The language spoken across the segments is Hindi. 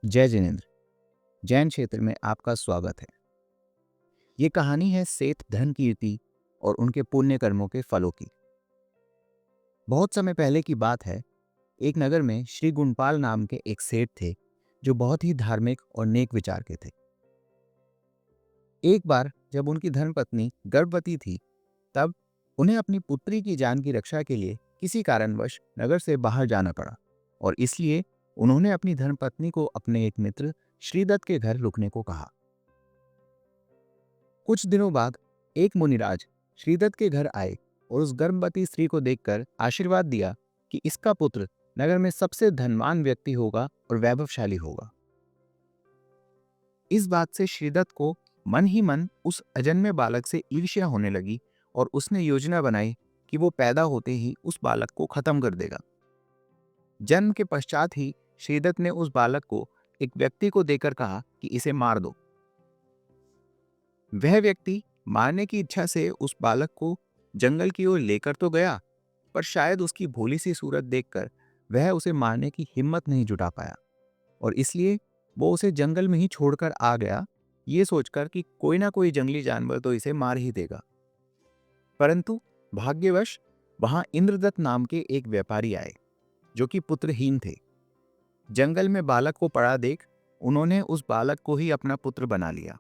जय जिनेन्द्र। जैन क्षेत्र में आपका स्वागत है। ये कहानी है सेठ धन कीर्ति और उनके पुण्य कर्मों के फलों की। बहुत समय पहले की बात है। एक नगर में श्री गुणपाल नाम के एक सेठ थे जो बहुत ही धार्मिक और नेक विचार के थे। एक बार जब उनकी धर्मपत्नी गर्भवती थी, तब उन्हें अपनी पुत्री की जान की रक्षा के लिए किसी कारणवश नगर से बाहर जाना पड़ा और इसलिए उन्होंने अपनी धर्मपत्नी को अपने एक मित्र श्रीदत्त के घर रुकने को कहा। कुछ दिनों बाद एक मुनिराज श्रीदत्त के घर आए और उस गर्भवती स्त्री को देखकर आशीर्वाद दिया कि इसका पुत्र नगर में सबसे धनवान व्यक्ति होगा और वैभवशाली होगा। इस बात से श्रीदत्त को मन ही मन उस अजन्मे बालक से ईर्ष्या होने लगी और उसने योजना बनाई कि वो पैदा होते ही उस बालक को खत्म कर देगा। जन्म के पश्चात ही श्रीदत्त ने उस बालक को एक व्यक्ति को देकर कहा कि इसे मार दो। वह व्यक्ति मारने की इच्छा से उस बालक को जंगल की ओर लेकर तो गया, पर शायद उसकी भोली सी सूरत देखकर वह उसे मारने की हिम्मत नहीं जुटा पाया और इसलिए वो उसे जंगल में ही छोड़कर आ गया, ये सोचकर कि कोई ना कोई जंगली जानवर तो इसे मार ही देगा। परंतु भाग्यवश वहां इंद्रदत्त नाम के एक व्यापारी आए जो कि पुत्रहीन थे। जंगल में बालक को पड़ा देख उन्होंने उस बालक को ही अपना पुत्र बना लिया।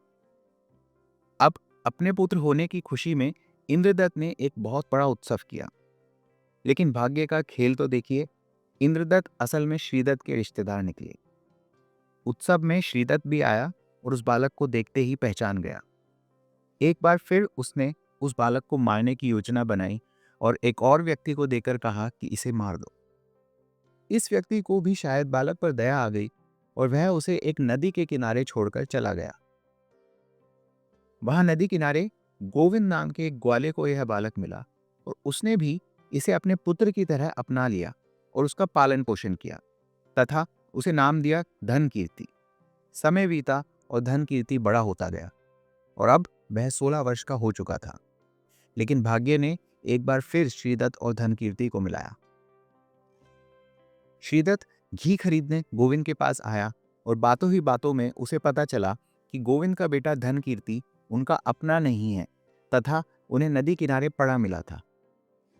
अब अपने पुत्र होने की खुशी में इंद्रदत्त ने एक बहुत बड़ा उत्सव किया। लेकिन भाग्य का खेल तो देखिए, इंद्रदत्त असल में श्रीदत्त के रिश्तेदार निकले। उत्सव में श्रीदत्त भी आया और उस बालक को देखते ही पहचान गया। एक बार फिर उसने उस बालक को मारने की योजना बनाई और एक और व्यक्ति को देकर कहा कि इसे मार दो। इस व्यक्ति को भी शायद बालक पर दया आ गई और वह उसे एक नदी के किनारे छोड़कर चला गया। वहां नदी किनारे गोविंद नाम के एक ग्वाले को यह बालक मिला और उसने भी इसे अपने पुत्र की तरह अपना लिया और उसका पालन पोषण किया तथा उसे नाम दिया धन कीर्ति। समय बीता और धन कीर्ति बड़ा होता गया और अब वह 16 वर्ष का हो चुका था। लेकिन भाग्य ने एक बार फिर श्रीदत्त और धन कीर्ति को मिलाया। श्रीदत्त घी खरीदने गोविंद के पास आया और बातों ही बातों में उसे पता चला कि गोविंद का बेटा धन कीर्ति उनका अपना नहीं है तथा उन्हें नदी किनारे पड़ा मिला था।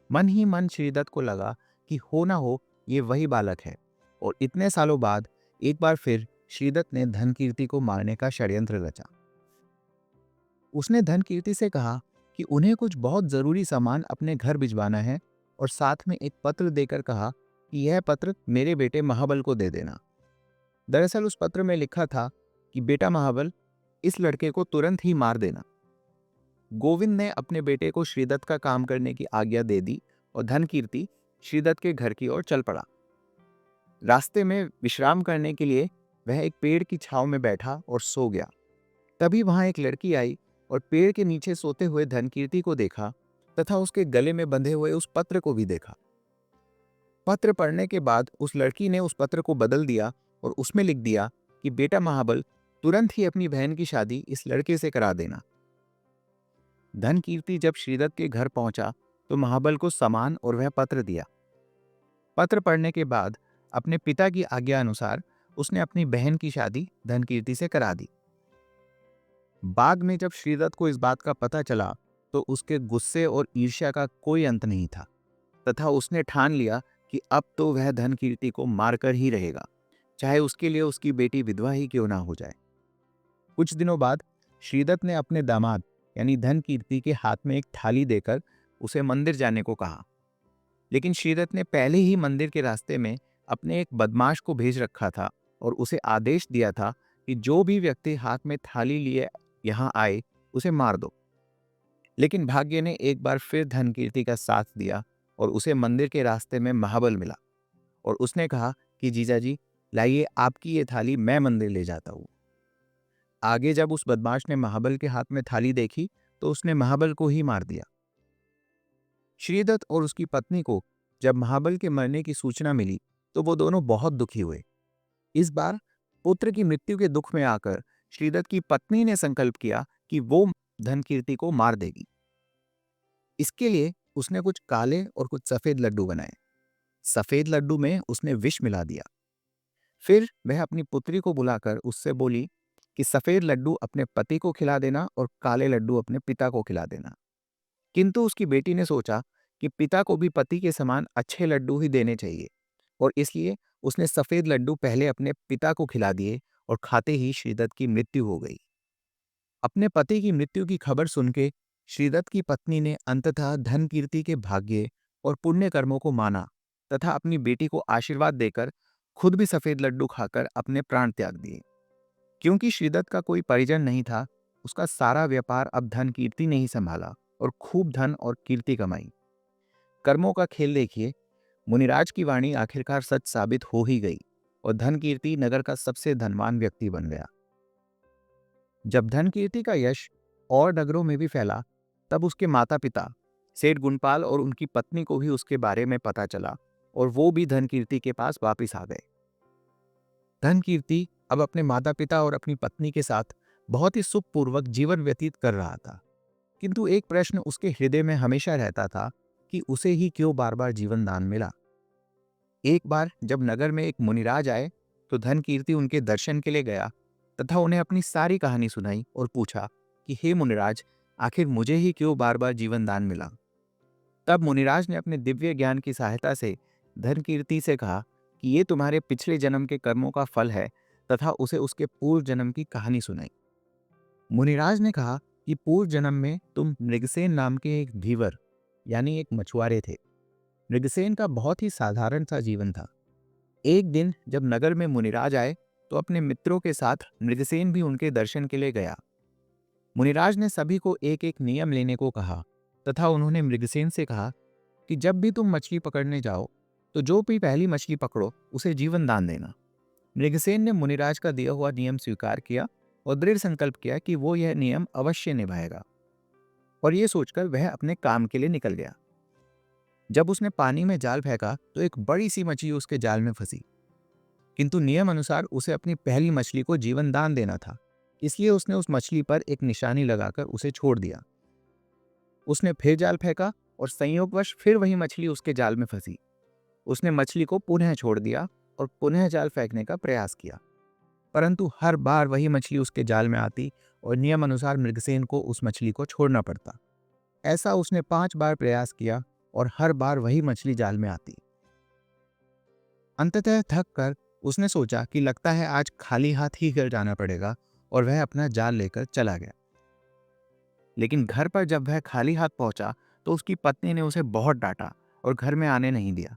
मन ही मन श्रीदत्त को लगा कि हो ना हो ये वही बालक है और इतने सालों बाद एक बार फिर श्रीदत्त ने धन कीर्ति को मारने का षड्यंत्र रचा। उसने धन कीर्ति से कहा कि उन्हें कुछ बहुत जरूरी सामान अपने घर भिजवाना है और साथ में एक पत्र देकर कहा कि यह पत्र मेरे बेटे महाबल को दे देना। दरअसल उस पत्र में लिखा था कि बेटा महाबल, इस लड़के को तुरंत ही मार देना। गोविंद ने अपने बेटे को श्रीदत्त का काम करने की आज्ञा दे दी और धन कीर्ति श्रीदत्त के घर की ओर चल पड़ा। रास्ते में विश्राम करने के लिए वह एक पेड़ की छांव में बैठा और सो गया। तभी वहां एक लड़की आई और पेड़ के नीचे सोते हुए धन कीर्ति को देखा तथा उसके गले में बंधे हुए उस पत्र को भी देखा। पत्र पढ़ने के बाद उस लड़की ने उस पत्र को बदल दिया और उसमें लिख दिया कि बेटा महाबल, तुरंत ही अपनी बहन की शादी इस लड़के से करा देना। धन कीर्ति जब श्रीदत्त के घर पहुंचा तो महाबल को सामान और वह पत्र दिया। पत्र पढ़ने के बाद अपने पिता की आज्ञा अनुसार उसने अपनी बहन की शादी धन कीर्ति से करा दी। बाद में जब श्रीदत्त को इस बात का पता चला तो उसके गुस्से और ईर्ष्या का कोई अंत नहीं था तथा उसने ठान लिया कि अब तो वह धन कीर्ति को मारकर ही रहेगा, चाहे उसके लिए उसकी बेटी विधवा ही क्यों ना हो जाए। कुछ दिनों बाद श्रीदत्त ने अपने दामाद यानी धन कीर्ति के हाथ में एक थाली देकर उसे मंदिर जाने को कहा। लेकिन श्रीदत्त ने पहले ही मंदिर के रास्ते में अपने एक बदमाश को भेज रखा था और उसे आदेश दिया था कि जो भी व्यक्ति हाथ में थाली लिए यहां आए उसे मार दो। लेकिन भाग्य ने एक बार फिर धन कीर्ति का साथ दिया और उसे मंदिर के रास्ते में महाबल मिला और उसने कहा कि जीजाजी, लाइए आपकी ये थाली मैं मंदिर ले जाता हूं। आगे जब उस बदमाश ने महाबल के हाथ में थाली देखी तो उसने महाबल को ही मार दिया। श्रीदत्त और उसकी पत्नी को जब महाबल के मरने की सूचना मिली तो वो दोनों बहुत दुखी हुए। इस बार पुत्र की मृत्यु के दुख में आकर श्रीदत्त की पत्नी ने संकल्प किया कि वो धन कीर्ति को मार देगी। इसके लिए उसने कुछ काले और कुछ सफेद लड्डू बनाए। सफेद लड्डू में उसने विष मिला दिया। फिर वह अपनी पुत्री को बुलाकर उससे बोली कि सफेद लड्डू अपने पति को खिला देना और काले लड्डू अपने पिता को खिला देना। किंतु उसकी बेटी ने सोचा कि पिता को भी पति के समान अच्छे लड्डू ही देने चाहिए, और इसलिए उसने सफेद लड्डू पहले अपने पिता को खिला दिए और खाते ही श्रीदत्त की मृत्यु हो गई। अपने पति की मृत्यु की खबर सुन के श्रीदत्त की पत्नी ने अंततः धन कीर्ति के भाग्य और पुण्य कर्मों को माना तथा अपनी बेटी को आशीर्वाद देकर खुद भी सफेद लड्डू खाकर अपने प्राण त्याग दिए। क्योंकि श्रीदत्त का कोई परिजन नहीं था, उसका सारा व्यापार अब धन कीर्ति ने ही संभाला और खूब धन और कीर्ति कमाई। कर्मों का खेल देखिए, मुनिराज की वाणी आखिरकार सच साबित हो ही गई और धन कीर्ति नगर का सबसे धनवान व्यक्ति बन गया। जब धन कीर्ति का यश और नगरों में भी फैला, तब उसके माता पिता सेठ गुणपाल और उनकी पत्नी को भी उसके बारे में पता चला और वो भी धन कीर्ति के पास वापिस आ गए। धन कीर्ति अब अपने माता पिता और अपनी पत्नी के साथ बहुत ही सुखपूर्वक जीवन व्यतीत कर रहा था, किंतु एक प्रश्न उसके हृदय में हमेशा रहता था कि उसे ही क्यों बार बार जीवन दान मिला। एक बार जब नगर में एक मुनिराज आए तो धन कीर्ति उनके दर्शन के लिए गया तथा उन्हें अपनी सारी कहानी सुनाई और पूछा कि हे मुनिराज, आखिर मुझे ही क्यों बार बार जीवन दान मिला। तब मुनिराज ने अपने दिव्य ज्ञान की सहायता से धन कीर्ति से कहा कि ये तुम्हारे पिछले जन्म के कर्मों का फल है तथा उसे उसके पूर्व जन्म की कहानी सुनाई। मुनिराज ने कहा कि पूर्व जन्म में तुम मृगसेन नाम के एक धीवर यानी एक मछुआरे थे। मृगसेन का बहुत ही साधारण सा जीवन था। एक दिन जब नगर में मुनिराज आए तो अपने मित्रों के साथ मृगसेन भी उनके दर्शन के लिए गया। मुनिराज ने सभी को एक एक नियम लेने को कहा तथा उन्होंने मृगसेन से कहा कि जब भी तुम मछली पकड़ने जाओ तो जो भी पहली मछली पकड़ो उसे जीवन दान देना। मृगसेन ने मुनिराज का दिया हुआ नियम स्वीकार किया और दृढ़ संकल्प किया कि वो यह नियम अवश्य निभाएगा, और ये सोचकर वह अपने काम के लिए निकल गया। जब उसने पानी में जाल फेंका तो एक बड़ी सी मछली उसके जाल में फंसी, किंतु नियम अनुसार उसे अपनी पहली मछली को जीवन दान देना था, इसलिए उसने उस मछली पर एक निशानी लगाकर उसे छोड़ दिया। उसने फिर जाल फेंका और संयोगवश फिर वही मछली उसके जाल में फंसी। उसने मछली को पुनः छोड़ दिया और पुनः जाल फेंकने का प्रयास किया, परंतु हर बार वही मछली उसके जाल में आती और नियम अनुसार मृगसेन को उस मछली को छोड़ना पड़ता। ऐसा उसने 5 बार प्रयास किया और हर बार वही मछली जाल में आती। अंततः थक कर उसने सोचा कि लगता है आज खाली हाथ ही घर जाना पड़ेगा, और वह अपना जाल लेकर चला गया। लेकिन घर पर जब वह खाली हाथ पहुंचा तो उसकी पत्नी ने उसे बहुत डांटा और घर में आने नहीं दिया।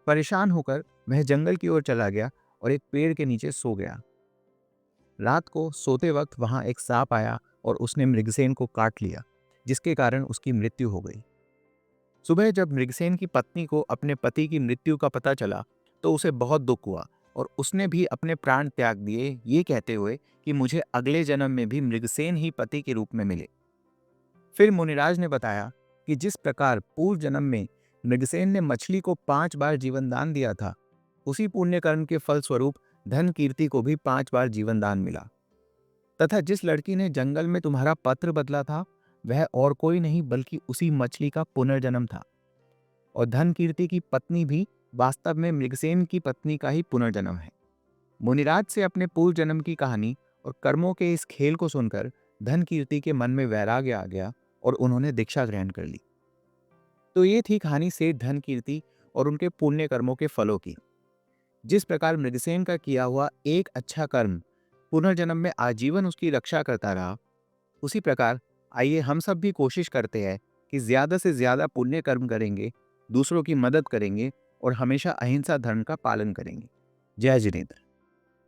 परेशान होकर वह जंगल की ओर चला गया और एक पेड़ के नीचे सो गया। रात को सोते वक्त वहां एक सांप आया और उसने मृगसेन को काट लिया, जिसके कारण उसकी मृत्यु हो गई। सुबह जब मृगसेन की पत्नी को अपने पति की मृत्यु का पता चला तो उसे बहुत दुख हुआ और उसने भी अपने प्राण त्याग दिए, ये कहते हुए कि मुझे अगले जन्म में भी मृगसेन ही पति के रूप में मिले। फिर मुनिराज ने बताया कि जिस प्रकार पूर्व जन्म में मृगसेन ने मछली को 5 बार जीवन दान दिया था, उसी पुण्य कर्म के फल स्वरूप धन कीर्ति को भी 5 बार जीवन दान मिला, तथा जिस लड़की ने जंगल में तुम्हारा पत्र बदला था वह और कोई नहीं बल्कि उसी मछली का पुनर्जन्म था, और धन कीर्ति की पत्नी भी वास्तव में मृगसेन की पत्नी का ही पुनर्जन्म है। मुनिराज से अपने पूर्व जन्म की कहानी और कर्मों के इस खेल को सुनकर धन कीर्ति के मन में वैराग्य आ गया और उन्होंने दीक्षा ग्रहण कर ली। तो ये थी कहानी सेठ धन कीर्ति और उनके पुण्य कर्मों के फलों की। जिस प्रकार मृगसेन का किया हुआ एक अच्छा कर्म पुनर्जन्म में आजीवन उसकी रक्षा करता रहा, उसी प्रकार आइए हम सब भी कोशिश करते हैं कि ज्यादा से ज्यादा पुण्य कर्म करेंगे, दूसरों की मदद करेंगे और हमेशा अहिंसा धर्म का पालन करेंगे। जय जिनेंद्र।